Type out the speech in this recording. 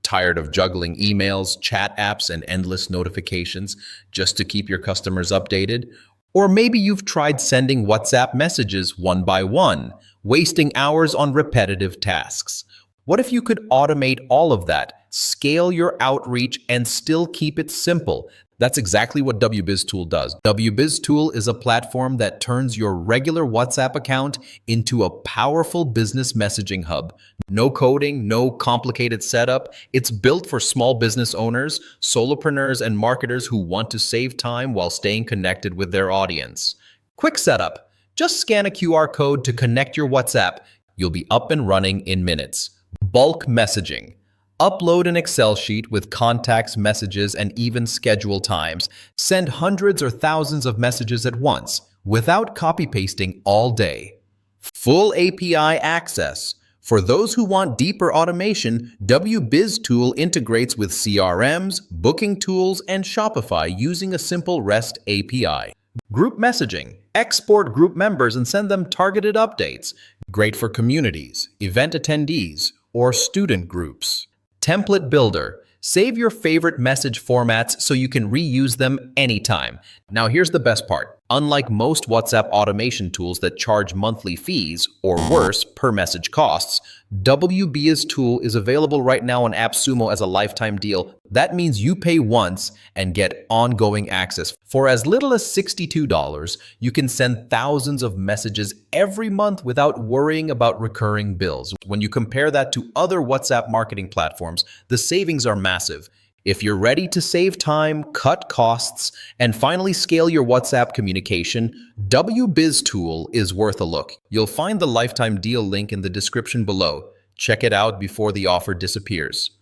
Tired of juggling emails, chat apps, and endless notifications just to keep your customers updated? Or maybe you've tried sending WhatsApp messages one by one, wasting hours on repetitive tasks. What if you could automate all of that, scale your outreach, and still keep it simple? That's exactly what WbizTool does. WbizTool is a platform that turns your regular WhatsApp account into a powerful business messaging hub. No coding, no complicated setup. It's built for small business owners, solopreneurs, and marketers who want to save time while staying connected with their audience. Quick setup. Just scan a QR code to connect your WhatsApp. You'll be up and running in minutes. Bulk messaging. Upload an Excel sheet with contacts, messages, and even schedule times. Send hundreds or thousands of messages at once, without copy-pasting all day. Full API access. For those who want deeper automation, WbizTool integrates with CRMs, booking tools, and Shopify using a simple REST API. Group messaging. Export group members and send them targeted updates. Great for communities, event attendees, or student groups. Template Builder. Save your favorite message formats so you can reuse them anytime. Now here's the best part. Unlike most WhatsApp automation tools that charge monthly fees, or worse, per message costs, WbizTool is available right now on AppSumo as a lifetime deal. That means you pay once and get ongoing access. For as little as $62, you can send thousands of messages every month without worrying about recurring bills. When you compare that to other WhatsApp marketing platforms, the savings are massive. If you're ready to save time, cut costs, and finally scale your WhatsApp communication, WbizTool is worth a look. You'll find the lifetime deal link in the description below. Check it out before the offer disappears.